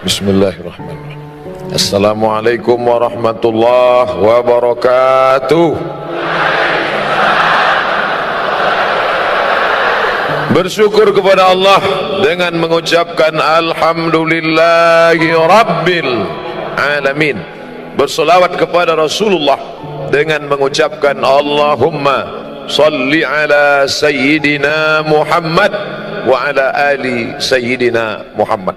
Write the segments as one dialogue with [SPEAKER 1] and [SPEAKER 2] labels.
[SPEAKER 1] Bismillahirrahmanirrahim. Assalamualaikum warahmatullahi wabarakatuh. Bersyukur kepada Allah dengan mengucapkan alhamdulillahi rabbil alamin. Bersolawat kepada Rasulullah dengan mengucapkan Allahumma salli ala sayyidina Muhammad wa ala ali sayyidina Muhammad.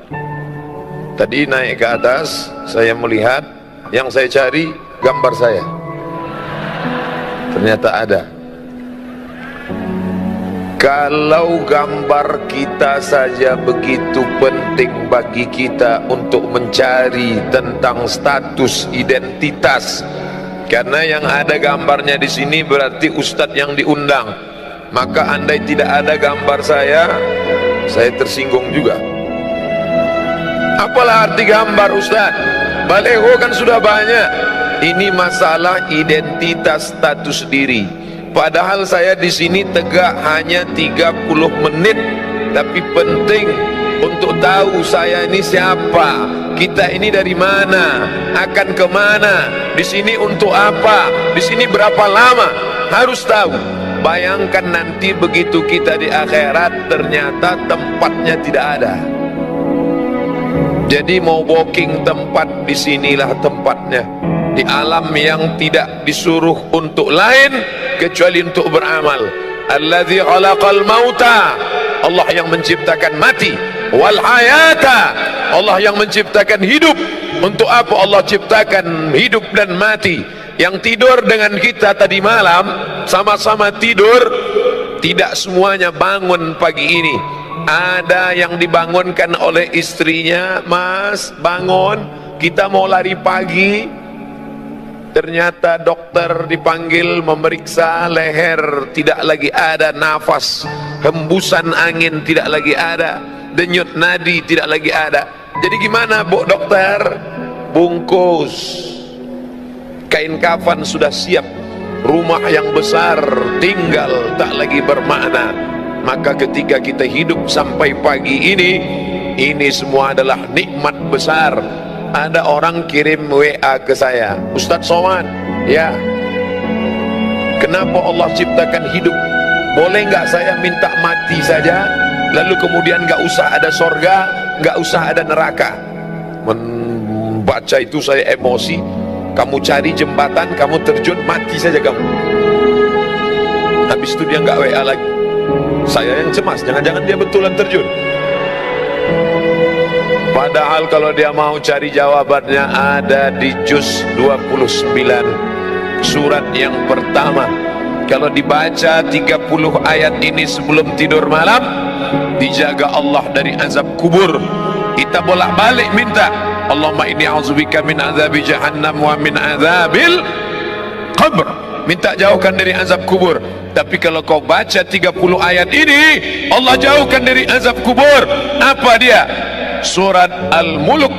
[SPEAKER 1] Tadi naik ke atas, saya melihat yang saya cari gambar saya. Ternyata ada. Kalau gambar kita saja begitu penting bagi kita untuk mencari tentang status identitas, karena yang ada gambarnya di sini berarti ustadz yang diundang. Maka andai tidak ada gambar saya tersinggung juga. Apalah arti gambar Ustaz? Baleho kan sudah banyak. Ini masalah identitas status diri. Padahal saya di sini tegak hanya 30 menit, tapi penting untuk tahu saya ini siapa, kita ini dari mana, akan kemana, di sini untuk apa, di sini berapa lama, harus tahu. Bayangkan nanti begitu kita di akhirat ternyata tempatnya tidak ada. Jadi mau booking tempat, disinilah tempatnya. Di alam yang tidak disuruh untuk lain kecuali untuk beramal. Alladzi khalaqal mauta, Allah yang menciptakan mati. Wal hayata, Allah yang menciptakan hidup. Untuk apa Allah ciptakan hidup dan mati? Yang tidur dengan kita tadi malam sama-sama tidur, tidak semuanya bangun pagi ini. Ada yang dibangunkan oleh istrinya, Mas bangun, kita mau lari pagi. Ternyata dokter dipanggil memeriksa leher, tidak lagi ada nafas, hembusan angin tidak lagi ada, denyut nadi tidak lagi ada. Jadi gimana Bu dokter? Bungkus kain kafan sudah siap, rumah yang besar tinggal tak lagi bermakna. Maka ketika kita hidup sampai pagi ini semua adalah nikmat besar. Ada orang kirim WA ke saya, Ustadz Somad, ya, kenapa Allah ciptakan hidup? Boleh nggak saya minta mati saja, lalu kemudian nggak usah ada sorga, nggak usah ada neraka? Membaca itu saya emosi. Kamu cari jembatan, kamu terjun, mati saja kamu. Habis itu dia nggak WA lagi. Saya yang cemas, jangan-jangan dia betulan terjun. Padahal kalau dia mau cari jawabannya ada di juz 29 surat yang pertama. Kalau dibaca 30 ayat ini sebelum tidur malam, dijaga Allah dari azab kubur. Kita bolak-balik minta, Allahumma inni a'udzubika min azabi jahannam wa min azabil qabr. Minta jauhkan dari azab kubur. Tapi kalau kau baca 30 ayat ini, Allah jauhkan dari azab kubur. Apa dia? Surat Al-Mulk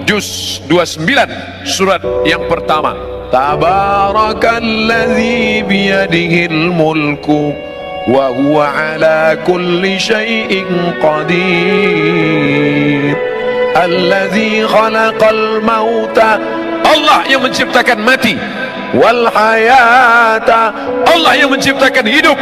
[SPEAKER 1] juz 29 surat yang pertama. Tabarakalladzi biyadihil mulku wa huwa ala kulli syai'in qadir. Alladzi khalaqal mauta, Allah yang menciptakan mati. Wal hayata, Allah yang menciptakan hidup.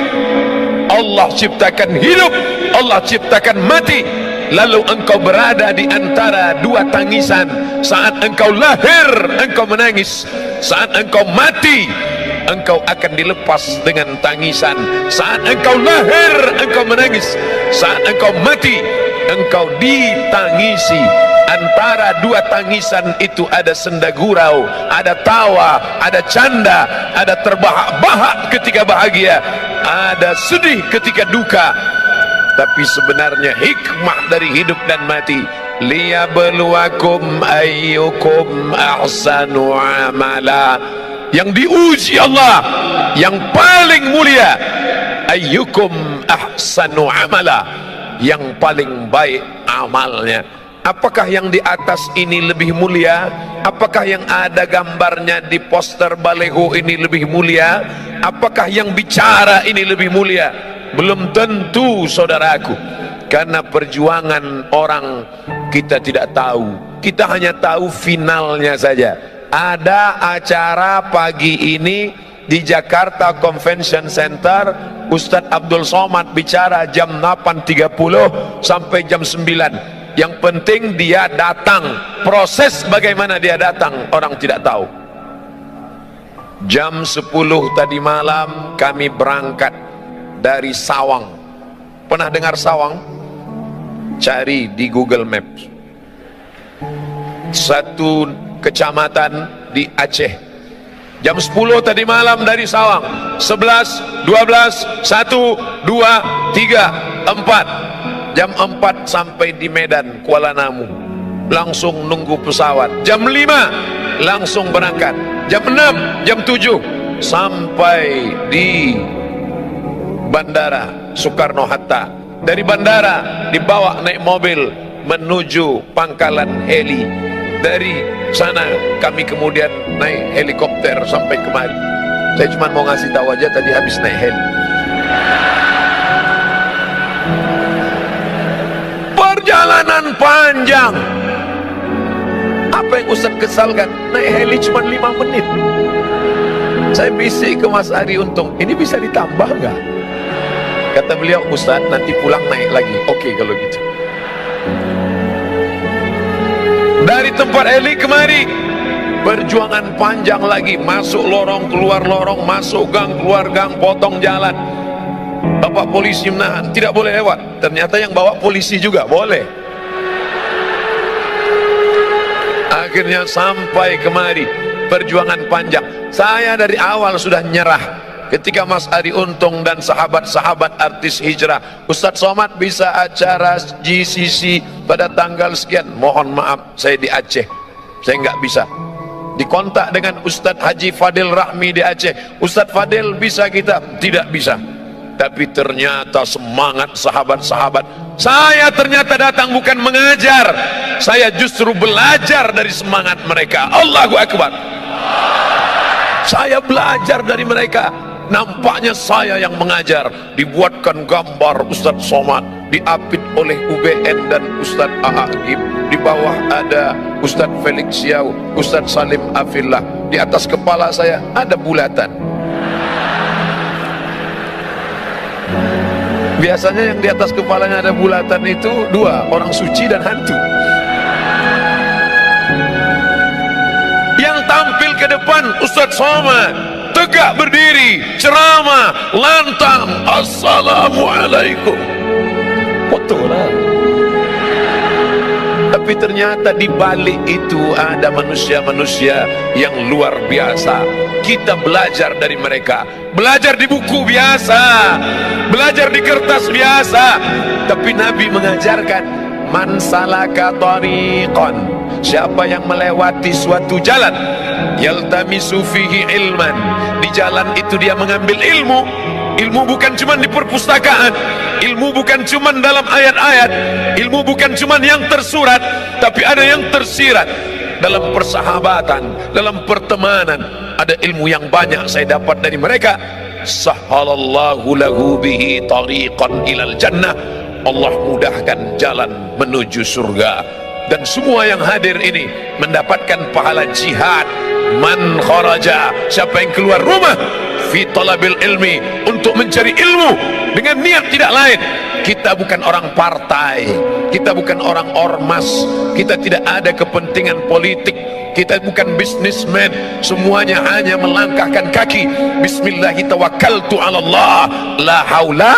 [SPEAKER 1] Allah ciptakan hidup, Allah ciptakan mati. Lalu engkau berada di antara dua tangisan. Saat engkau lahir, engkau menangis. Saat engkau mati, engkau akan dilepas dengan tangisan. Saat engkau lahir, engkau menangis. Saat engkau mati, engkau ditangisi. Antara dua tangisan itu ada senda gurau, ada tawa, ada canda, ada terbahak-bahak ketika bahagia, ada sedih ketika duka. Tapi sebenarnya hikmah dari hidup dan mati, liyabluwakum ayyukum ahsanu amala. Yang diuji Allah yang paling mulia, ayyukum ahsanu amala, yang paling baik amalnya. Apakah yang di atas ini lebih mulia? Apakah yang ada gambarnya di poster baleho ini lebih mulia? Apakah yang bicara ini lebih mulia? Belum tentu saudaraku. Karena perjuangan orang kita tidak tahu. kita hanya tahu finalnya saja. Ada acara pagi ini di Jakarta Convention Center, Ustadz Abdul Somad bicara jam 8.30 sampai jam 9. Yang penting dia datang. Proses bagaimana dia datang orang tidak tahu. Jam 10 tadi malam kami berangkat dari Sawang. Pernah dengar Sawang? Cari di Google Maps. Satu kecamatan di Aceh. Jam 10 tadi malam dari Sawang. 11, 12, 1, 2, 3, 4. Jam 4 sampai di Medan, Kuala Namu. Langsung nunggu pesawat. Jam 5 langsung berangkat. Jam 6, jam 7 sampai di Bandara Soekarno-Hatta. Dari bandara dibawa naik mobil menuju pangkalan heli. Dari sana kami kemudian naik helikopter sampai kemari. Saya cuma mau ngasih tahu aja, tadi habis naik heli. Perjalanan panjang. Apa yang Ustaz kesalkan? Naik heli cuma 5 menit. Saya bisik ke Mas Ari Untung, ini bisa ditambah nggak? Kata beliau, Ustaz nanti pulang naik lagi. Oke kalau gitu. Dari tempat heli kemari, perjuangan panjang lagi. Masuk lorong, keluar lorong, masuk gang, keluar gang, potong jalan. Bapak polisi menahan, tidak boleh lewat. Ternyata yang bawa polisi juga boleh. Akhirnya sampai kemari. Perjuangan panjang. Saya dari awal sudah nyerah. Ketika Mas Ari Untung dan sahabat-sahabat artis hijrah, Ustadz Somad bisa acara GCC pada tanggal sekian, mohon maaf saya di Aceh, saya nggak bisa. Dikontak dengan Ustadz Haji Fadil Rahmi di Aceh, Ustadz Fadil bisa kita? Tidak bisa. Tapi ternyata semangat sahabat-sahabat, saya ternyata datang bukan mengajar, saya justru belajar dari semangat mereka. Allahu Akbar. Saya belajar dari mereka. Nampaknya saya yang mengajar. Dibuatkan gambar Ustadz Somad, diapit oleh UBN dan Ustadz A'agib. Di bawah ada Ustadz Felix Siau, Ustadz Salim Afillah. Di atas kepala saya ada bulatan. Biasanya yang di atas kepalanya ada bulatan itu dua, orang suci dan hantu. Yang tampil ke depan Ustadz Somad, tegak berdiri, ceramah, lantang, assalamualaikum. Foto lah. Tapi ternyata di balik itu ada manusia-manusia yang luar biasa. Kita belajar dari mereka. Belajar di buku biasa, belajar di kertas biasa. Tapi Nabi mengajarkan, man salaka tariqan, siapa yang melewati suatu jalan, yaltamisu fihi ilman, di jalan itu dia mengambil ilmu. Ilmu bukan cuma di perpustakaan, ilmu bukan cuma dalam ayat-ayat, ilmu bukan cuma yang tersurat, tapi ada yang tersirat dalam persahabatan, dalam pertemanan. Ada ilmu yang banyak saya dapat dari mereka. Sahhalallahu lahu bihi tariqan ilal jannah, Allah mudahkan jalan menuju surga. Dan semua yang hadir ini mendapatkan pahala jihad. Man kharaja, siapa yang keluar rumah fi talabil ilmi, untuk mencari ilmu dengan niat tidak lain. Kita bukan orang partai, kita bukan orang ormas, kita tidak ada kepentingan politik, kita bukan bisnismen. Semuanya hanya melangkahkan kaki, bismillahi tawakkaltu ala Allah, la haula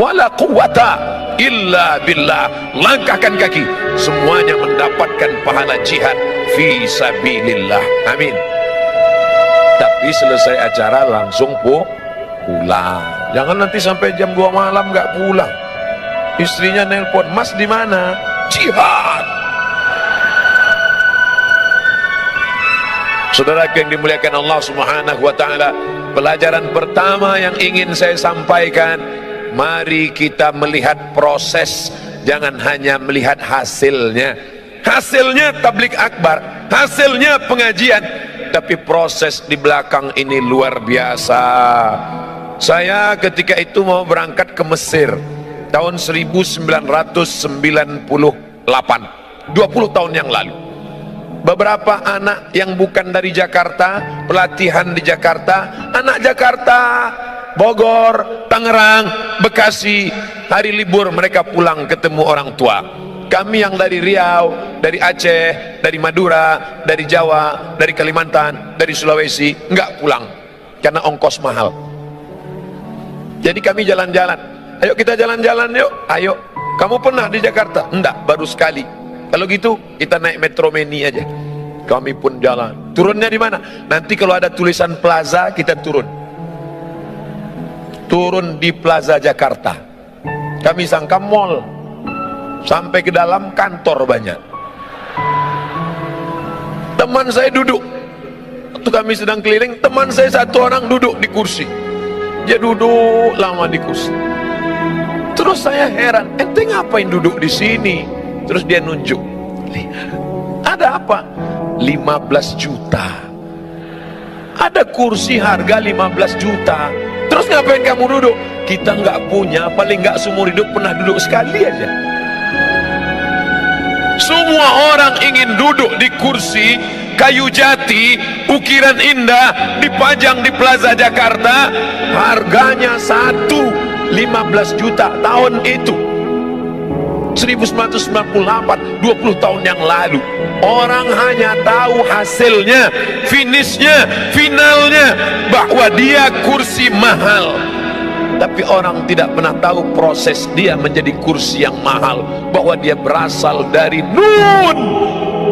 [SPEAKER 1] wala quwata illa billah. Langkahkan kaki, semuanya mendapatkan pahala jihad fi sabilillah. Amin. Tapi selesai acara langsung pulang. Jangan nanti sampai jam 2 malam nggak pulang. Istrinya nelpon, Mas di mana? Jihad. Saudara yang dimuliakan Allah Subhanahu wa taala, pelajaran pertama yang ingin saya sampaikan, mari kita melihat proses, jangan hanya melihat hasilnya. Hasilnya tabligh akbar, hasilnya pengajian, tapi proses di belakang ini luar biasa. Saya ketika itu mau berangkat ke Mesir tahun 1998. 20 tahun yang lalu. Beberapa anak yang bukan dari Jakarta, pelatihan di Jakarta, anak Jakarta, Bogor, Tangerang, Bekasi, hari libur mereka pulang ketemu orang tua. Kami yang dari Riau, dari Aceh, dari Madura, dari Jawa, dari Kalimantan, dari Sulawesi enggak pulang karena ongkos mahal. Jadi kami jalan-jalan. Ayo kita jalan-jalan yuk. Ayo. Kamu pernah di Jakarta? Enggak, baru sekali. Kalau gitu kita naik Metro Mini aja. Kami pun jalan. Turunnya di mana? Nanti kalau ada tulisan plaza kita turun. Turun di Plaza Jakarta. Kami sangka mall. Sampai ke dalam kantor banyak. Teman saya duduk. Waktu kami sedang keliling, teman saya satu orang duduk di kursi. Dia duduk lama di kursi. Terus saya heran, ente ngapain duduk di sini? Terus dia nunjuk. Ada apa? 15 juta. Ada kursi harga 15 juta. Terus ngapain kamu duduk? Kita nggak punya, paling nggak seumur hidup pernah duduk sekali aja. Semua orang ingin duduk di kursi kayu jati, ukiran indah, dipajang di Plaza Jakarta. Harganya 15 juta tahun itu. 1998, 20 tahun yang lalu. Orang hanya tahu hasilnya, finishnya, finalnya, bahwa dia kursi mahal. Tapi orang tidak pernah tahu proses dia menjadi kursi yang mahal, bahwa dia berasal dari Nun,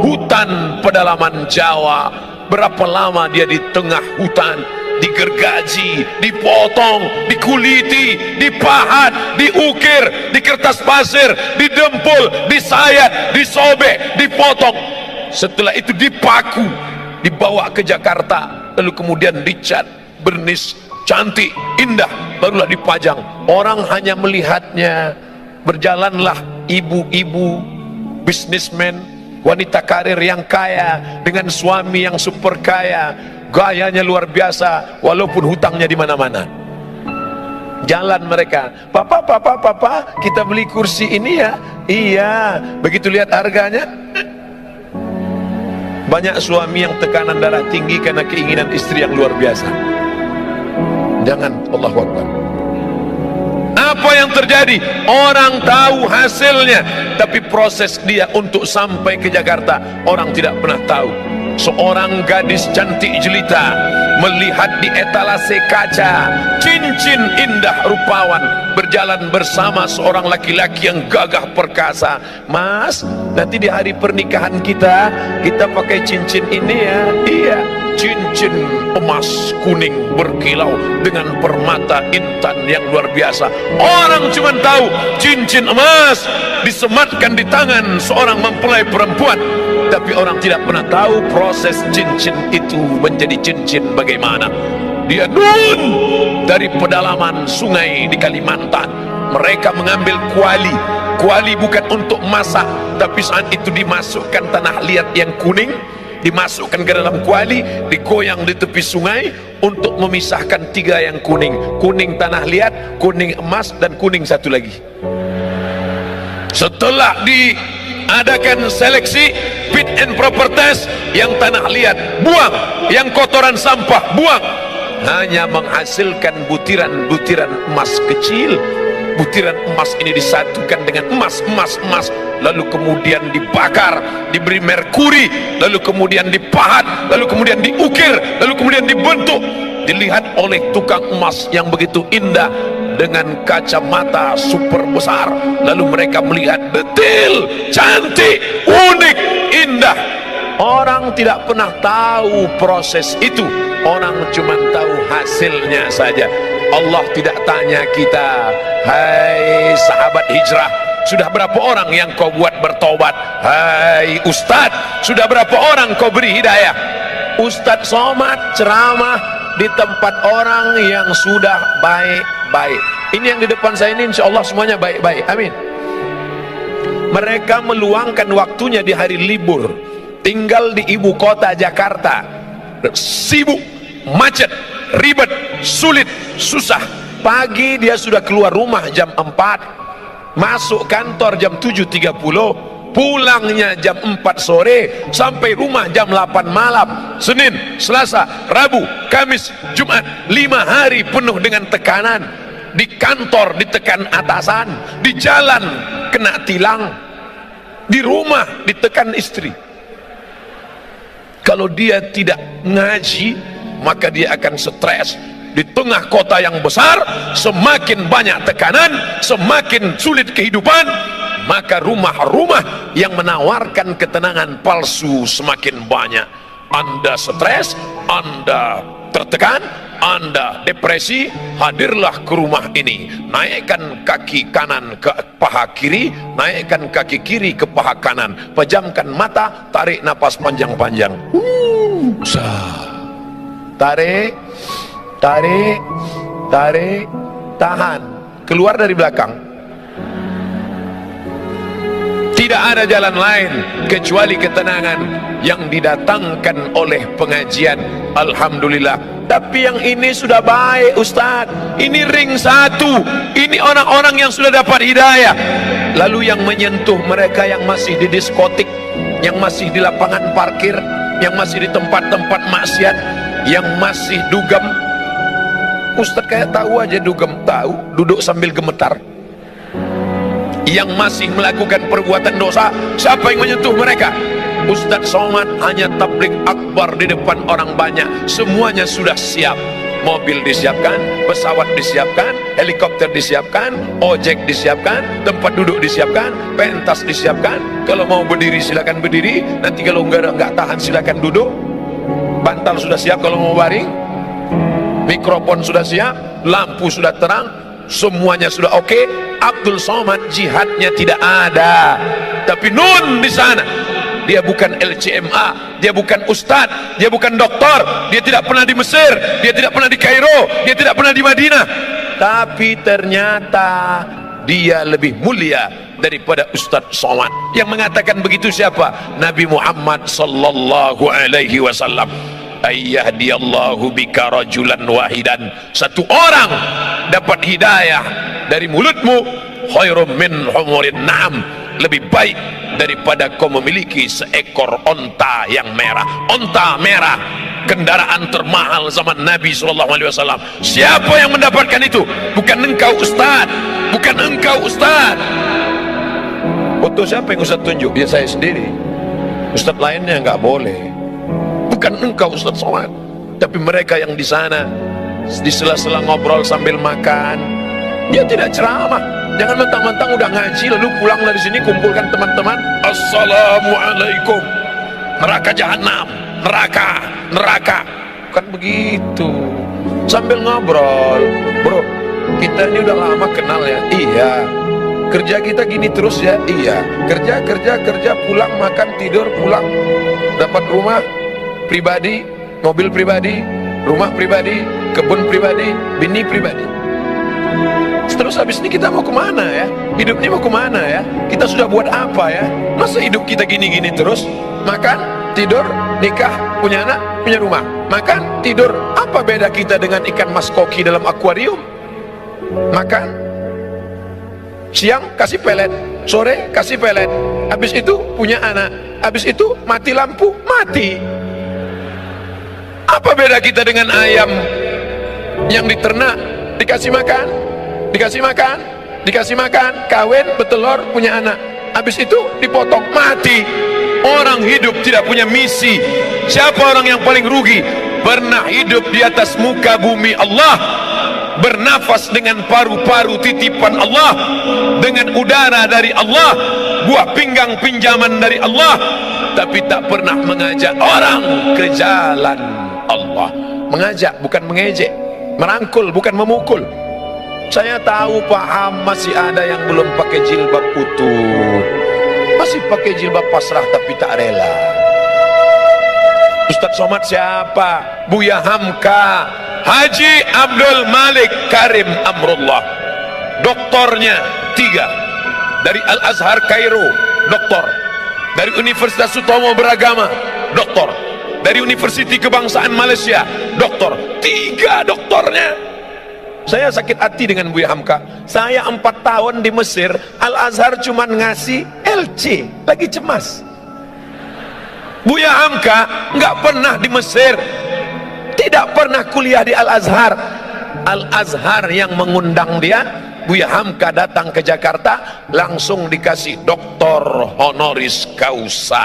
[SPEAKER 1] hutan pedalaman Jawa. Berapa lama dia di tengah hutan, digergaji, dipotong, dikuliti, dipahat, diukir, di kertas pasir, didempul, disayat, disobek, dipotong. Setelah itu dipaku, dibawa ke Jakarta, lalu kemudian dicat, bernis, cantik, indah, barulah dipajang. Orang hanya melihatnya. Berjalanlah ibu-ibu, bisnismen, wanita karir yang kaya dengan suami yang super kaya, gayanya luar biasa walaupun hutangnya di mana-mana. Jalan mereka, papa, kita beli kursi ini ya. Iya, begitu lihat harganya. Banyak suami yang tekanan darah tinggi karena keinginan istri yang luar biasa. Jangan, Allahu Akbar. Apa yang terjadi? Orang tahu hasilnya, tapi proses dia untuk sampai ke Jakarta orang tidak pernah tahu. Seorang gadis cantik jelita melihat di etalase kaca cincin indah rupawan berjalan bersama seorang laki-laki yang gagah perkasa. Mas, nanti di hari pernikahan kita pakai cincin ini ya. Iya, cincin emas kuning berkilau dengan permata intan yang luar biasa. Orang cuma tahu cincin emas disematkan di tangan seorang mempelai perempuan, tapi orang tidak pernah tahu proses cincin itu menjadi cincin bagaimana. Dia Nun dari pedalaman sungai di Kalimantan. Mereka mengambil kuali. Kuali bukan untuk masak, tapi saat itu dimasukkan tanah liat yang kuning, dimasukkan ke dalam kuali, digoyang di tepi sungai untuk memisahkan tiga yang kuning. Kuning tanah liat, kuning emas, dan kuning satu lagi. Setelah diadakan seleksi fit and proper test, yang tanah liat buang, yang kotoran sampah buang, hanya menghasilkan butiran-butiran emas kecil. Butiran emas ini disatukan dengan emas, lalu kemudian dibakar, diberi merkuri, lalu kemudian dipahat, lalu kemudian diukir, lalu kemudian dibentuk, dilihat oleh tukang emas yang begitu indah dengan kacamata super besar. Lalu mereka melihat detail, cantik, unik, indah. Orang tidak pernah tahu proses itu, orang cuma tahu hasilnya saja. Allah tidak tanya kita, hai sahabat hijrah, sudah berapa orang yang kau buat bertobat? Hai ustadz, sudah berapa orang kau beri hidayah? Ustadz somad ceramah di tempat orang yang sudah baik-baik. Ini yang di depan saya ini insya Allah semuanya baik-baik, amin. Mereka meluangkan waktunya di hari libur, tinggal di ibu kota Jakarta, sibuk, macet, ribet, sulit, susah. Pagi dia sudah keluar rumah jam 4, masuk kantor jam 7.30, pulangnya jam 4 sore, sampai rumah jam 8 malam. Senin, Selasa, Rabu, Kamis, Jumat, 5 hari penuh dengan tekanan. Di kantor ditekan atasan, di jalan kena tilang, di rumah ditekan istri. Kalau dia tidak ngaji, maka dia akan stres. Di tengah kota yang besar, semakin banyak tekanan, semakin sulit kehidupan, maka rumah-rumah yang menawarkan ketenangan palsu semakin banyak. Anda stres, Anda tertekan, Anda depresi, hadirlah ke rumah ini. Naikkan kaki kanan ke paha kiri, naikkan kaki kiri ke paha kanan, pejamkan mata, tarik napas panjang-panjang. Tarik, tarik, tarik, tahan, keluar dari belakang. Tidak ada jalan lain kecuali ketenangan yang didatangkan oleh pengajian. Alhamdulillah. Tapi yang ini sudah baik, Ustaz. Ini ring 1. Ini orang-orang yang sudah dapat hidayah. Lalu yang menyentuh mereka yang masih di diskotik, yang masih di lapangan parkir, yang masih di tempat-tempat maksiat, yang masih dugem. Ustaz kayak tahu aja dugem, tahu, duduk sambil gemetar. Yang masih melakukan perbuatan dosa, siapa yang menyentuh mereka? Ustaz Somad hanya tablik akbar di depan orang banyak. Semuanya sudah siap. Mobil disiapkan, pesawat disiapkan, helikopter disiapkan, ojek disiapkan, tempat duduk disiapkan, pentas disiapkan. Kalau mau berdiri silakan berdiri, nanti kalau enggak tahan silakan duduk. Bantal sudah siap kalau mau baring, mikrofon sudah siap, lampu sudah terang, semuanya sudah oke. Abdul Somad jihadnya tidak ada, tapi nun di sana. Dia bukan LCMA, dia bukan ustadz, dia bukan doktor, dia tidak pernah di Mesir, dia tidak pernah di Kairo, dia tidak pernah di Madinah, tapi ternyata dia lebih mulia daripada Ustadz Somad. Yang mengatakan begitu siapa? Nabi Muhammad sallallahu alaihi wasallam. Ayyahdiyallahu bika rajulan wahidan. Satu orang dapat hidayah dari mulutmu, khairum min humurin na'am, lebih baik daripada kau memiliki seekor onta yang merah. Onta merah, kendaraan termahal zaman Nabi SAW. Siapa yang mendapatkan itu? Bukan engkau Ustaz, bukan engkau Ustaz. Foto siapa yang Ustaz tunjuk? Ya saya sendiri. Ustaz lainnya nggak boleh. Bukan engkau Ustaz Somad, tapi mereka yang di sana di sela-sela ngobrol sambil makan. Dia tidak ceramah. Jangan mentang-mentang udah ngaji lalu pulang dari sini kumpulkan teman-teman, assalamualaikum, neraka jahanam, neraka, neraka. Bukan begitu. Sambil ngobrol, bro, kita ini udah lama kenal ya. Iya. Kerja kita gini terus ya. Iya. Kerja, pulang makan tidur, pulang, dapat rumah pribadi, mobil pribadi, rumah pribadi, kebun pribadi, bini pribadi. Terus habis ini kita mau kemana ya? Hidup ini mau kemana ya? Kita sudah buat apa ya? Masa hidup kita gini-gini terus? Makan, tidur, nikah, punya anak, punya rumah. Makan, tidur. Apa beda kita dengan ikan mas koki dalam akuarium? Makan, siang kasih pelet, sore kasih pelet. Habis itu punya anak. Habis itu mati lampu, mati. Apa beda kita dengan ayam yang diternak, dikasih makan, dikasih makan, dikasih makan, kawin, bertelur, punya anak, habis itu dipotong, mati. Orang hidup tidak punya misi. Siapa orang yang paling rugi? Pernah hidup di atas muka bumi Allah, bernafas dengan paru-paru titipan Allah, dengan udara dari Allah, buah pinggang pinjaman dari Allah, tapi tak pernah mengajak orang ke jalan Allah. Mengajak bukan mengejek, merangkul bukan memukul. Saya tahu paham masih ada yang belum pakai jilbab utuh, masih pakai jilbab pasrah tapi tak rela. Ustaz Somad siapa? Buya Hamka, Haji Abdul Malik Karim Amrullah. Doktornya 3 dari Al Azhar Kairo, doktor. Dari Universitas Sutomo Beragama, doktor. Dari Universiti Kebangsaan Malaysia, doktor. 3 doktornya. Saya sakit hati dengan Buya Hamka. Saya 4 tahun di Mesir, Al Azhar cuman ngasih LC, lagi cemas. Buya Hamka nggak pernah di Mesir, tidak pernah kuliah di Al-Azhar. Al-Azhar yang mengundang dia. Buya Hamka datang ke Jakarta, langsung dikasih doktor honoris causa.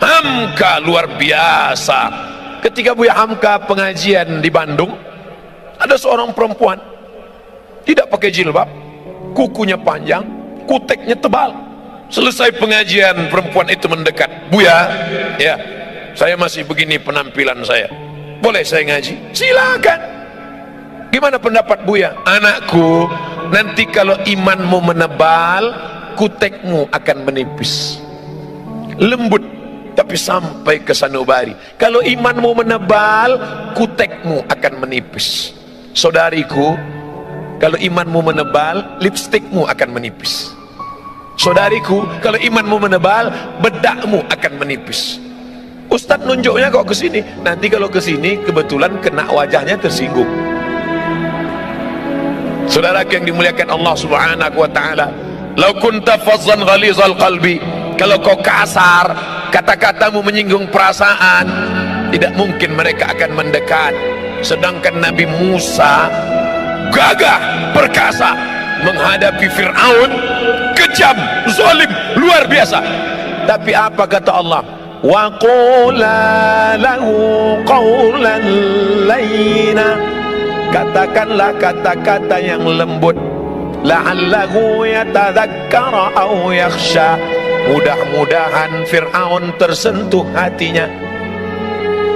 [SPEAKER 1] Hamka luar biasa. Ketika Buya Hamka pengajian di Bandung, ada seorang perempuan tidak pakai jilbab, kukunya panjang, kuteknya tebal. Selesai pengajian, perempuan itu mendekat. Buya, ya, saya masih begini penampilan saya, boleh saya ngaji? Silakan. Gimana pendapat Buya? Anakku, nanti kalau imanmu menebal, kutekmu akan menipis. Lembut, tapi sampai ke sanubari. Kalau imanmu menebal, kutekmu akan menipis. Saudariku, kalau imanmu menebal, lipstikmu akan menipis. Saudariku, kalau imanmu menebal, bedakmu akan menipis. Ustadz nunjuknya kok ke sini. Nanti kalau ke sini kebetulan kena wajahnya tersinggung. Saudara yang dimuliakan Allah Subhanahu wa taala, "Lau kunta fazzan ghalizal qalbi", kalau kau kasar, kata-katamu menyinggung perasaan, tidak mungkin mereka akan mendekat. Sedangkan Nabi Musa gagah, perkasa menghadapi Fir'aun, kejam, zalim, luar biasa. Tapi apa kata Allah? Wa qula lahu qawlan layyina, katakanlah kata-kata yang lembut, la'allahu yatadzakkara aw yakhsha, mudah-mudahan Fir'aun tersentuh hatinya.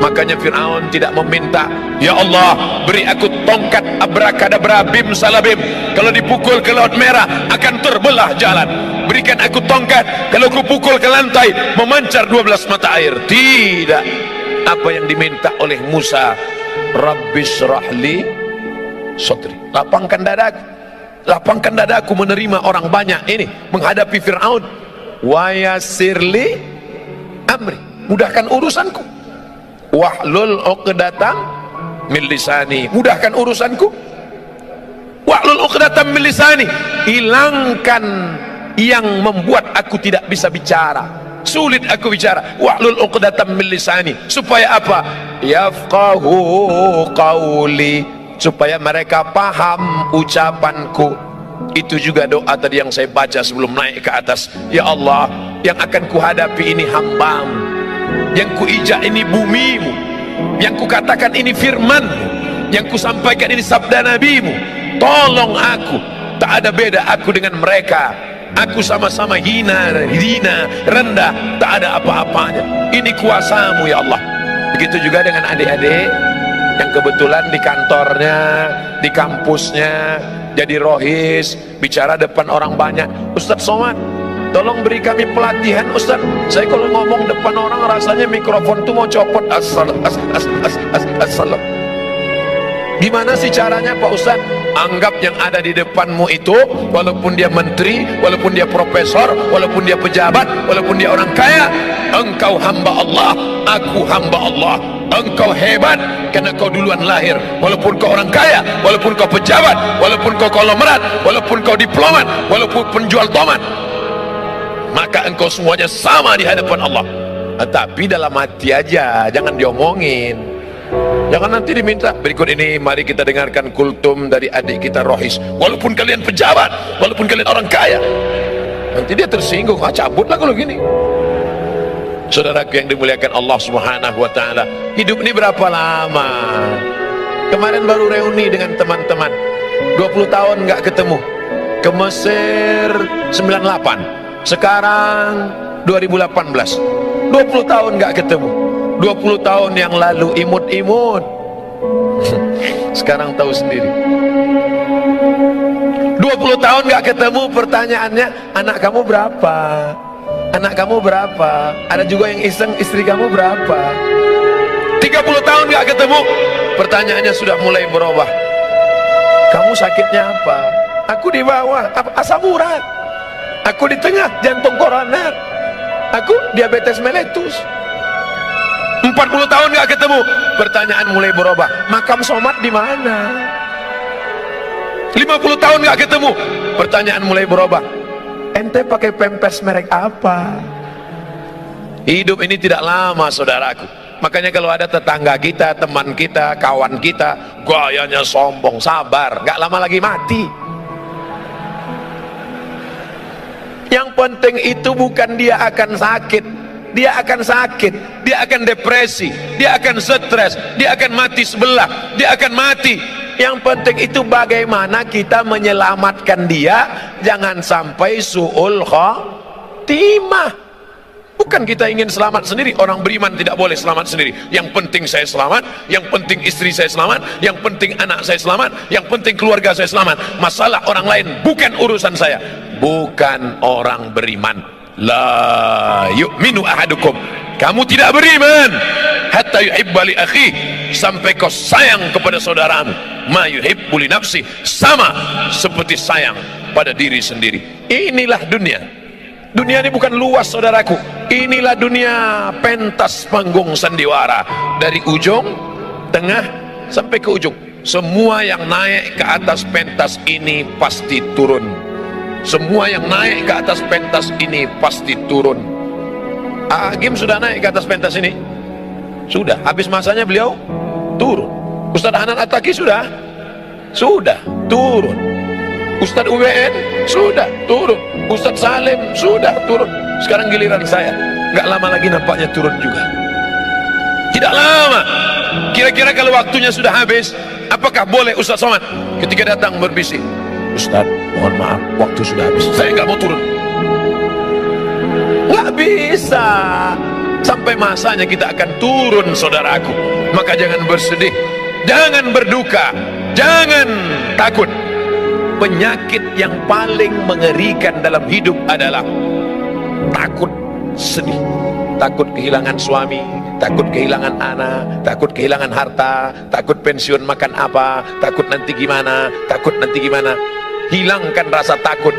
[SPEAKER 1] Makanya Fir'aun tidak meminta, ya Allah beri aku tongkat abrakadabra bim salabim, kalau dipukul ke laut merah akan terbelah jalan. Berikan aku tongkat, kalau aku pukul ke lantai memancar 12 mata air. Tidak. Apa yang diminta oleh Musa? Rabbis rahli sodri, lapangkan dadaku, lapangkan dadaku menerima orang banyak ini menghadapi Fir'aun. Wa yassirli amri, mudahkan urusanku. Wahlul uqdatam min lisani, mudahkan urusanku. Wahlul uqdatam min lisani, hilangkan yang membuat aku tidak bisa bicara, sulit aku bicara. Wahlul uqdatam min lisani, supaya apa? Yafqahu qawli, supaya mereka paham ucapanku. Itu juga doa tadi yang saya baca sebelum naik ke atas. Ya Allah, yang akan kuhadapi ini hambamu, yang kuijak ini bumimu, yang kukatakan ini firmanmu, yang kusampaikan ini sabda nabimu. Tolong aku, tak ada beda aku dengan mereka. Aku sama-sama hina, rendah, tak ada apa-apanya. Ini kuasamu ya Allah. Begitu juga dengan adik-adik yang kebetulan di kantornya, di kampusnya jadi rohis, bicara depan orang banyak. Ustadz Somad, tolong beri kami pelatihan Ustaz. Saya kalau ngomong depan orang rasanya mikrofon tuh mau copot. Assalam. Gimana sih caranya Pak Ustaz? Anggap yang ada di depanmu itu, walaupun dia menteri, walaupun dia profesor, walaupun dia pejabat, walaupun dia orang kaya, engkau hamba Allah, aku hamba Allah. Engkau hebat karena kau duluan lahir. Walaupun kau orang kaya, walaupun kau pejabat, walaupun kau konglomerat, walaupun kau diplomat, walaupun penjual tomat, maka engkau semuanya sama di hadapan Allah. Tapi dalam hati aja, jangan diomongin. Jangan nanti diminta. Berikut ini mari kita dengarkan kultum dari adik kita rohis. Walaupun kalian pejabat, walaupun kalian orang kaya, nanti dia tersinggung. Cabutlah kalau gini. Saudaraku yang dimuliakan Allah Subhanahu wa taala, hidup ini berapa lama? Kemarin baru reuni dengan teman-teman, 20 tahun nggak ketemu. Ke Mesir 98, sekarang 2018, 20 tahun nggak ketemu. 20 tahun yang lalu imut-imut, sekarang tahu sendiri. 20 tahun nggak ketemu, pertanyaannya anak kamu berapa? Anak kamu berapa? Ada juga yang iseng, istri kamu berapa? 30 tahun gak ketemu, pertanyaannya sudah mulai berubah. Kamu sakitnya apa? Aku di bawah, asam urat. Aku di tengah, jantung koroner. Aku diabetes meletus. 40 tahun gak ketemu, pertanyaan mulai berubah. Makam Somad di mana? 50 tahun gak ketemu, pertanyaan mulai berubah. Ente pakai pampers merek apa? Hidup ini tidak lama, saudaraku. Makanya kalau ada tetangga kita, teman kita, kawan kita gayanya sombong, sabar, gak lama lagi mati. Yang penting itu bukan dia akan sakit, dia akan sakit, dia akan depresi, dia akan stres, dia akan mati sebelah, dia akan mati. Yang penting itu bagaimana kita menyelamatkan dia, jangan sampai su'ul khatimah. Bukan kita ingin selamat sendiri. Orang beriman tidak boleh selamat sendiri. Yang penting saya selamat, yang penting istri saya selamat, yang penting anak saya selamat, yang penting keluarga saya selamat. Masalah orang lain bukan urusan saya. Bukan orang beriman. La yu'minu ahadukum, kamu tidak beriman hatta yuhibba li akhi, sampai kau sayang kepada saudaramu ma yuhibbu li nafsi, sama seperti sayang pada diri sendiri. Inilah dunia. Dunia ini bukan luas, saudaraku. Inilah dunia pentas panggung sandiwara. Dari ujung, tengah, sampai ke ujung. Semua yang naik ke atas pentas ini pasti turun. Semua yang naik ke atas pentas ini pasti turun. Agim sudah naik ke atas pentas ini? Sudah. Habis masanya beliau turun. Ustadz Hanan At-Taqi sudah? Sudah, turun. Ustadz UWN sudah turun, Ustadz Salim sudah turun. Sekarang giliran saya, nggak lama lagi nampaknya turun juga. Tidak lama. Kira-kira kalau waktunya sudah habis, apakah boleh Ustadz Somad ketika datang berbisik, Ustadz mohon maaf waktu sudah habis, saya nggak mau turun? Nggak bisa. Sampai masanya kita akan turun, saudaraku. Maka jangan bersedih, jangan berduka, jangan takut. Penyakit yang paling mengerikan dalam hidup adalah takut sedih. Takut kehilangan suami, takut kehilangan anak, takut kehilangan harta, takut pensiun makan apa, takut nanti gimana, takut nanti gimana. Hilangkan rasa takut.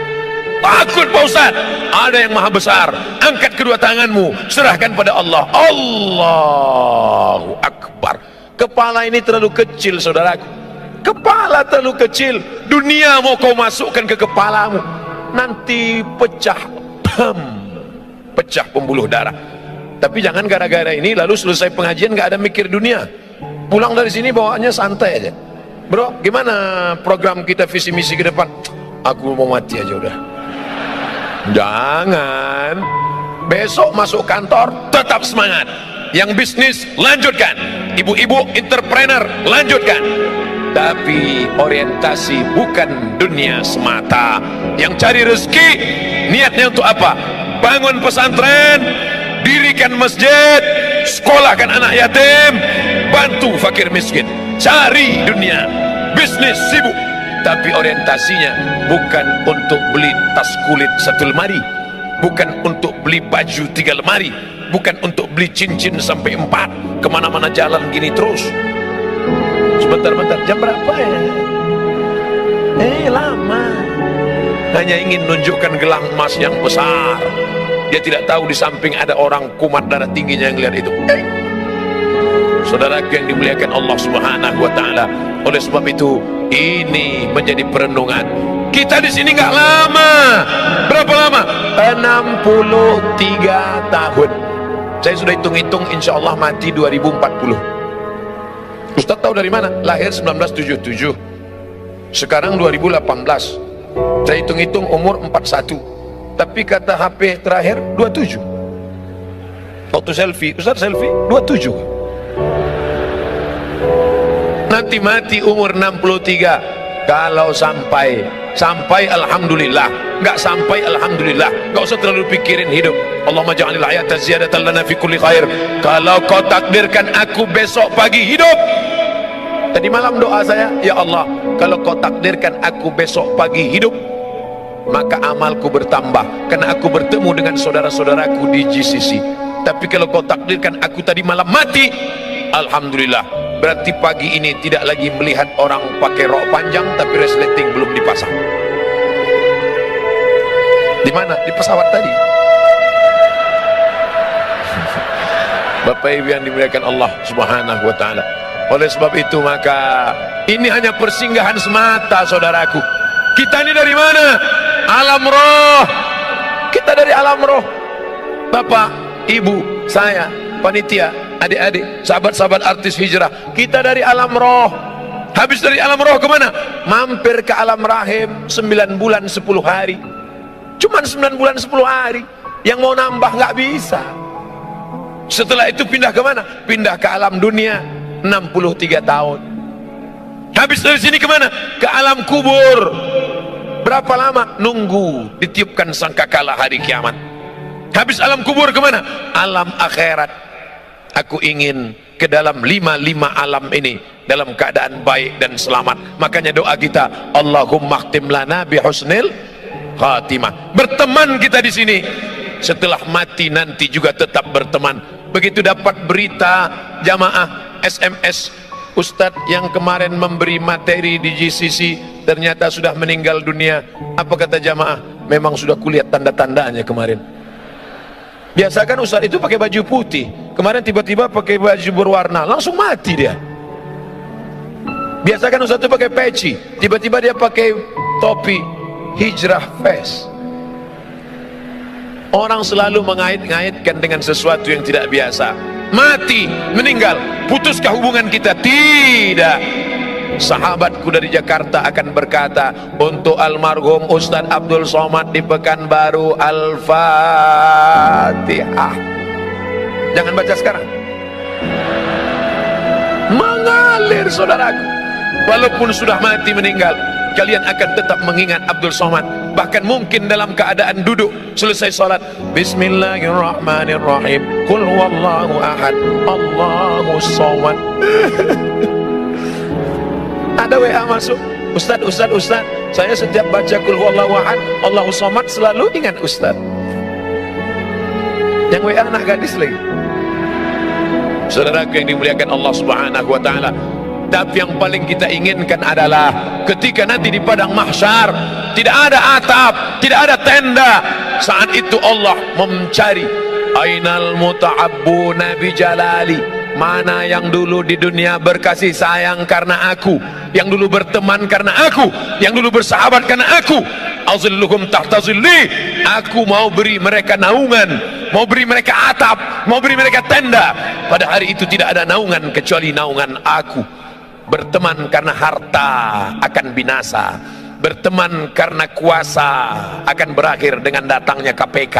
[SPEAKER 1] Takut Pak Ustaz, ada yang maha besar. Angkat kedua tanganmu, serahkan pada Allah. Allahu Akbar. Kepala ini terlalu kecil, saudaraku. Kepala terlalu kecil. Dunia mau kau masukkan ke kepalamu, nanti pecah, pecah pembuluh darah. Tapi jangan gara-gara ini lalu selesai pengajian gak ada mikir dunia. Pulang dari sini bawaannya santai aja. Bro, gimana program kita visi misi ke depan? Aku mau mati aja udah. Jangan. Besok masuk kantor tetap semangat. Yang bisnis lanjutkan. Ibu-ibu entrepreneur lanjutkan. Tapi orientasi bukan dunia semata. Yang cari rezeki niatnya untuk apa? Bangun pesantren, dirikan masjid, sekolahkan anak yatim, bantu fakir miskin. Cari dunia, bisnis sibuk, tapi orientasinya bukan untuk beli tas kulit 1 lemari, bukan untuk beli baju 3 lemari, bukan untuk beli cincin sampai 4. Kemana-mana jalan gini terus. Sebentar-bentar, jam berapa ya? Lama. Hanya ingin menunjukkan gelang emas yang besar. Dia tidak tahu di samping ada orang kumat darah tingginya yang lihat itu. Saudara yang dimuliakan Allah Subhanahu wa taala. Oleh sebab itu, ini menjadi perenungan. Kita di sini nggak lama. Berapa lama? 63 tahun. Saya sudah hitung-hitung, insya Allah mati 2040. Ustaz tahu dari mana? Lahir 1977. Sekarang 2018. Saya hitung-hitung umur 41. Tapi kata HP terakhir 27. Waktu selfie, Ustaz selfie 27. Nanti mati umur 63. Kalau sampai alhamdulillah, nggak sampai alhamdulillah, nggak usah terlalu pikirin hidup. Allahumma ja'alil hayata ziyadatan lana fi kulli khair. Kalau kau takdirkan aku besok pagi hidup, tadi malam doa saya, ya Allah, kalau kau takdirkan aku besok pagi hidup, maka amalku bertambah karena aku bertemu dengan saudara-saudaraku di GCC. Tapi kalau kau takdirkan aku tadi malam mati, alhamdulillah, berarti pagi ini tidak lagi melihat orang pakai rok panjang tapi resleting belum dipasang. Di mana? Di pesawat tadi. Bapak Ibu yang dimuliakan Allah Subhanahu wa taala. Oleh sebab itu maka ini hanya persinggahan semata, saudaraku. Kita ini dari mana? Alam roh. kita dari alam roh. Bapak, ibu, saya, panitia, adik-adik, sahabat-sahabat artis hijrah, kita dari alam roh. Habis dari alam roh kemana? Mampir ke alam rahim 9 bulan 10 hari. Cuman 9 bulan 10 hari. Yang mau nambah nggak bisa. Setelah itu pindah kemana? Pindah ke alam dunia 63 tahun. Habis dari sini kemana? Ke alam kubur. Berapa lama? Nunggu ditiupkan sangkakala hari kiamat. Habis alam kubur kemana? Alam akhirat. Aku ingin ke dalam 5 alam ini dalam keadaan baik dan selamat. Makanya doa kita, Allahumma khtim lana bihusnil khatimah. Berteman kita di sini, setelah mati nanti juga tetap berteman. Begitu dapat berita jamaah SMS, Ustadz yang kemarin memberi materi di GCC ternyata sudah meninggal dunia. Apa kata jamaah? Memang sudah kulihat tanda-tandanya kemarin. Biasa kan Ustadz itu pakai baju putih, kemarin tiba-tiba pakai baju berwarna, langsung mati dia. Biasa kan Ustadz itu pakai peci, tiba-tiba dia pakai topi hijrah face. Orang selalu mengait-ngaitkan dengan sesuatu yang tidak biasa. Mati, meninggal, putuskah hubungan kita? Tidak. Sahabatku dari Jakarta akan berkata untuk almarhum Ustadz Abdul Somad di Pekanbaru, Al-Fatihah. Jangan baca sekarang, mengalir saudaraku. Walaupun sudah mati meninggal, kalian akan tetap mengingat Abdul Somad. Bahkan mungkin dalam keadaan duduk selesai salat, Bismillahirrahmanirrahim, Qul huwallahu ahad, Allahu somad. Ada WA masuk, Ustaz, saya setiap baca Qul huwallahu ahad, Allahu somad selalu ingat Ustaz. Yang WA anak gadis lagi. Saudaraku yang dimuliakan Allah Subhanahu wa taala, tapi yang paling kita inginkan adalah ketika nanti di padang mahsyar tidak ada atap, tidak ada tenda. Saat itu Allah mencari ainal muta'abbuna bi jalali, mana yang dulu di dunia berkasih sayang karena aku, yang dulu berteman karena aku, yang dulu bersahabat karena aku. Azilluhum tahta zilli, aku mau beri mereka naungan, mau beri mereka atap, mau beri mereka tenda. Pada hari itu tidak ada naungan kecuali naungan aku. Berteman karena harta akan binasa, berteman karena kuasa akan berakhir dengan datangnya KPK,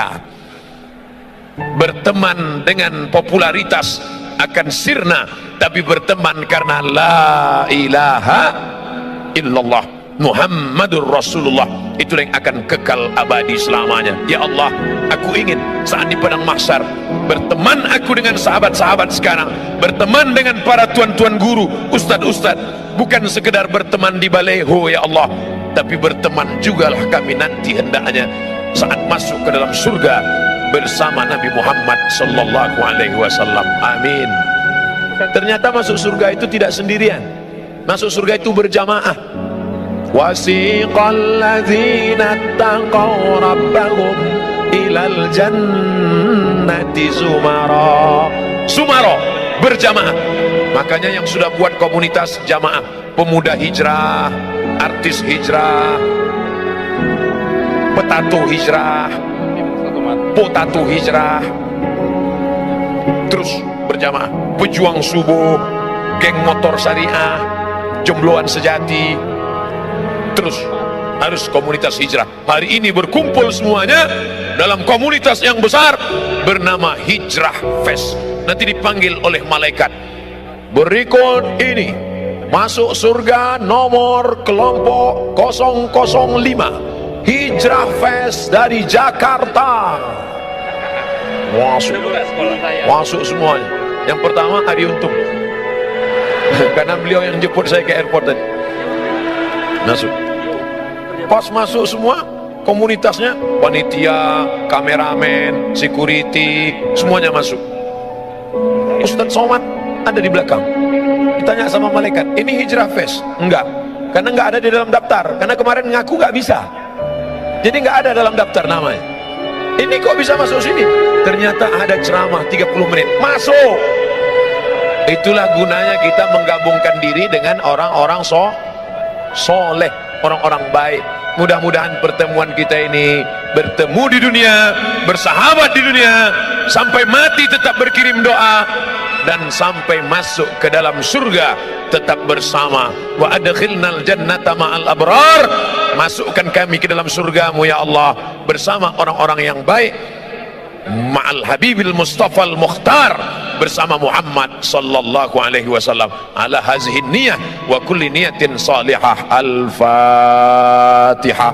[SPEAKER 1] berteman dengan popularitas akan sirna, tapi berteman karena la ilaha illallah Muhammadur Rasulullah, itulah yang akan kekal abadi selamanya. Ya Allah, aku ingin saat di padang mahsyar berteman aku dengan sahabat-sahabat sekarang, berteman dengan para tuan-tuan guru, ustad-ustad, bukan sekedar berteman di baleho ya Allah, tapi berteman jugalah kami nanti hendaknya saat masuk ke dalam surga bersama Nabi Muhammad sallallahu alaihi wasallam. Amin. Ternyata masuk surga itu tidak sendirian, masuk surga itu berjamaah. Wasiqal ladzina taqaw rabbahum ilal jannati zumara. Sumara, berjamaah. Makanya yang sudah buat komunitas jamaah, pemuda hijrah, artis hijrah, petato hijrah, potato hijrah, terus berjamaah, pejuang subuh, geng motor syariah, jombloan sejati, terus harus komunitas hijrah. Hari ini berkumpul semuanya dalam komunitas yang besar bernama Hijrah Fest. Nanti dipanggil oleh malaikat. Berikut ini masuk surga nomor kelompok 005 Hijrah Fest dari Jakarta. Masuk semuanya. Yang pertama Ari Untung, karena beliau yang jemput saya ke airport tadi. Masuk. Pas masuk semua komunitasnya, panitia, kameramen, security, semuanya masuk. Ustadz Somad ada di belakang. Ditanya sama malaikat, ini Hijrah Fest? Enggak, karena enggak ada di dalam daftar, karena kemarin ngaku enggak bisa, jadi enggak ada dalam daftar namanya. Ini kok bisa masuk sini? Ternyata ada ceramah 30 menit, masuk. Itulah gunanya kita menggabungkan diri dengan orang-orang soleh. orang-orang baik. Mudah-mudahan pertemuan kita ini bertemu di dunia, bersahabat di dunia, sampai mati tetap berkirim doa, dan sampai masuk ke dalam surga tetap bersama. Wa adkhilnal jannata ma'al abrar, masukkan kami ke dalam surgamu ya Allah bersama orang-orang yang baik, ma'al habibil mustafa al-mukhtar, bersama Muhammad sallallahu alaihi wasallam. Ala hazihi niyah wa kulli niyatin salihah. Al-Fatihah.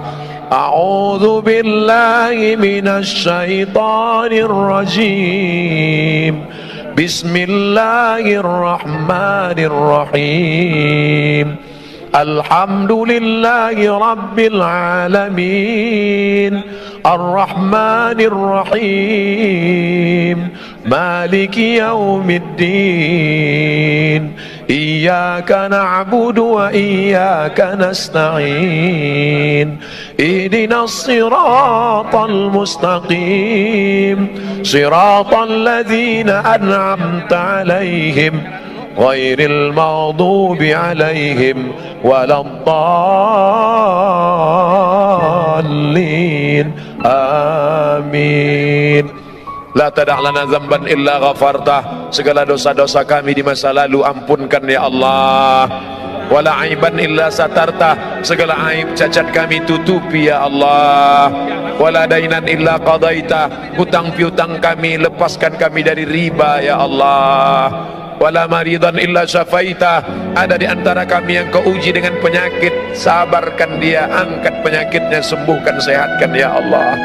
[SPEAKER 1] A'udzu billahi minasy syaithanir rajim. Bismillahirrahmanirrahim. Alhamdulillahi rabbil alamin. Ar-Rahmanir Rahim. Maliki yaumiddin. Iyyaka na'budu wa iyyaka nasta'in. Ihdinas siratal mustaqim. Siratal ladzina an'amta 'alaihim ghairil maghdubi 'alaihim waladdallin. Amin. La tada' lana dzamban illa ghafartah, segala dosa-dosa kami di masa lalu ampunkan ya Allah. Wala aiban illa satartah, segala aib cacat kami tutupi ya Allah. Wala dainan illa qadaitah, hutang piutang kami lepaskan kami dari riba ya Allah. Wala maridan illa syafaitah, ada di antara kami yang kau uji dengan penyakit, sabarkan dia, angkat penyakitnya, sembuhkan, sehatkan ya Allah.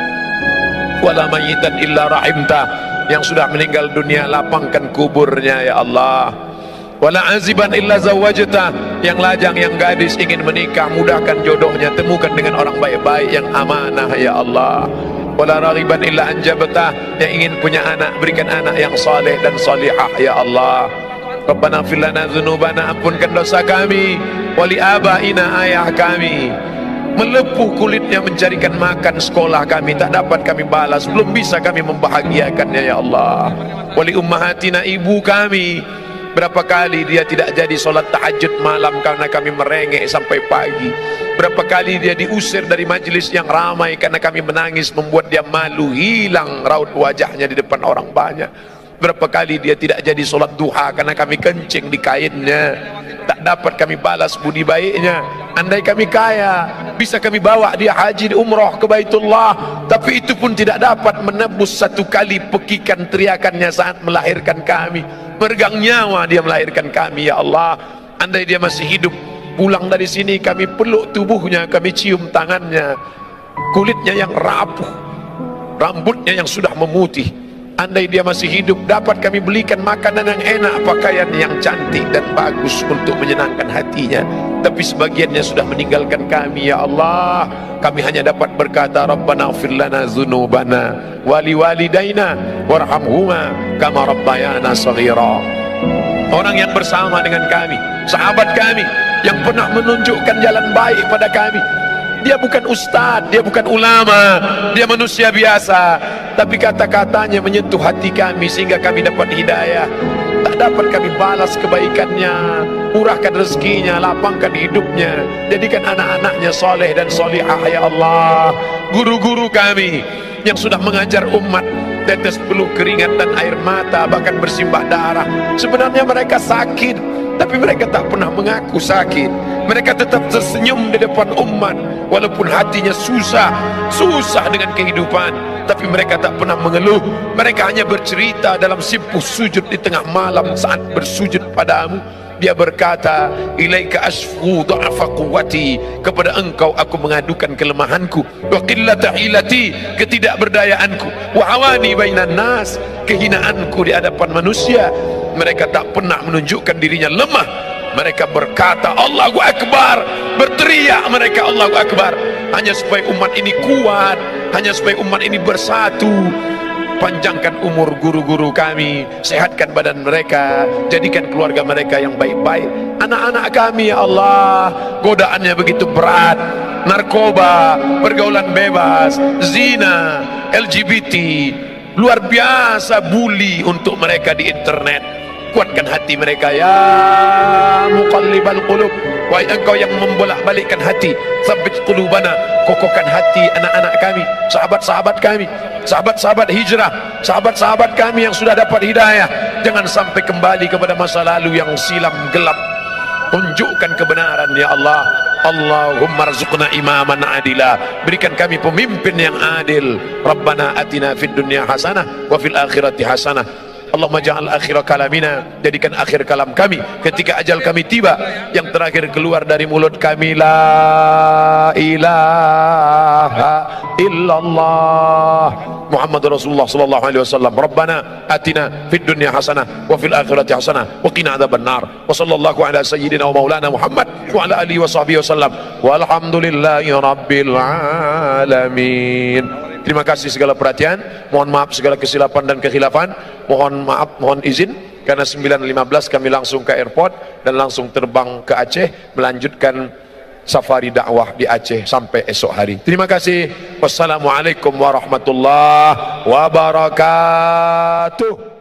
[SPEAKER 1] Wala mayitan illa rahimtah, yang sudah meninggal dunia lapangkan kuburnya ya Allah. Wala aziban illa zawajtah, yang lajang, yang gadis ingin menikah, mudahkan jodohnya, temukan dengan orang baik-baik yang amanah ya Allah. Wala raghiban illa anjabtah, yang ingin punya anak, berikan anak yang saleh dan salihah ya Allah. Rabbana ighfir lana dzunubana, ampunkan dosa kami, wali abaina, ayah kami melepuh kulitnya mencarikan makan sekolah kami, tak dapat kami balas, belum bisa kami membahagiakannya ya Allah. Wali ummahatina, ibu kami, berapa kali dia tidak jadi solat tahajud malam karena kami merengek sampai pagi. Berapa kali dia diusir dari majelis yang ramai karena kami menangis, membuat dia malu, hilang raut wajahnya di depan orang banyak. Berapa kali dia tidak jadi solat duha karena kami kencing di kainnya, tak dapat kami balas budi baiknya. Andai kami kaya, bisa kami bawa dia haji di umrah ke Baitullah, tapi itu pun tidak dapat menebus satu kali pekikan teriakannya saat melahirkan kami. Meregang nyawa dia melahirkan kami ya Allah. Andai dia masih hidup, pulang dari sini kami peluk tubuhnya, kami cium tangannya, kulitnya yang rapuh, rambutnya yang sudah memutih. Andai dia masih hidup, dapat kami belikan makanan yang enak, pakaian yang cantik dan bagus untuk menyenangkan hatinya. Tapi sebagiannya sudah meninggalkan kami ya Allah. Kami hanya dapat berkata, Rabbana ighfir lana dzunubana wali walidaina warhamhuma kama rabbayana shaghira. Orang yang bersama dengan kami, sahabat kami, yang pernah menunjukkan jalan baik pada kami, dia bukan ustadz, dia bukan ulama, dia manusia biasa, tapi kata-katanya menyentuh hati kami sehingga kami dapat hidayah. Tak dapat kami balas kebaikannya, murahkan rezekinya, lapangkan hidupnya, jadikan anak-anaknya soleh dan solihah ya Allah. Guru-guru kami yang sudah mengajar umat, tetes peluh keringat dan air mata, bahkan bersimbah darah, sebenarnya mereka sakit, tapi mereka tak pernah mengaku sakit. Mereka tetap tersenyum di depan umat, walaupun hatinya susah dengan kehidupan, tapi mereka tak pernah mengeluh. Mereka hanya bercerita dalam simpuh sujud di tengah malam saat bersujud padamu. Dia berkata, ilaika asfu dha'fa quwwati, kepada engkau aku mengadukan kelemahanku, wa qillata hilati, ketidakberdayaanku, wa awani bainan nas, kehinaanku di hadapan manusia. Mereka tak pernah menunjukkan dirinya lemah. Mereka berkata Allahu Akbar, berteriak mereka Allahu Akbar, hanya supaya umat ini kuat, hanya supaya umat ini bersatu. Panjangkan umur guru-guru kami, sehatkan badan mereka, jadikan keluarga mereka yang baik-baik. Anak-anak kami ya Allah, godaannya begitu berat, narkoba, pergaulan bebas, zina, LGBT, luar biasa bully untuk mereka di internet. Kuatkan hati mereka ya muqallibal qulub, Wahai Engkau yang membolak-balikkan hati, tsabbit qulubana, kokohkan hati anak-anak kami, sahabat-sahabat kami, sahabat-sahabat hijrah, sahabat-sahabat kami yang sudah dapat hidayah. Jangan sampai kembali kepada masa lalu yang silam gelap. Tunjukkan kebenaran ya Allah. Allahumma rzuqna imaman adila, berikan kami pemimpin yang adil. Rabbana atina fid dunya hasanah wa fil akhirati hasanah. Allahumma ja'al akhir kalamina, jadikan akhir kalam kami ketika ajal kami tiba, yang terakhir keluar dari mulut kami la ilaha illallah Muhammad Rasulullah sallallahu alaihi wasallam. Rabbana atina fid dunya hasanah wa fil akhirati hasanah wa qina adzabannar. Wa sallallahu ala sayyidina wa maulana Muhammad wa ala alihi wa sahbihi wasallam. Walhamdulillahi rabbil alamin. Terima kasih segala perhatian. Mohon maaf segala kesilapan dan kekhilafan. Mohon maaf, mohon izin karena 9.15 kami langsung ke airport dan langsung terbang ke Aceh melanjutkan safari dakwah di Aceh sampai esok hari. Terima kasih. Wassalamualaikum warahmatullahi wabarakatuh.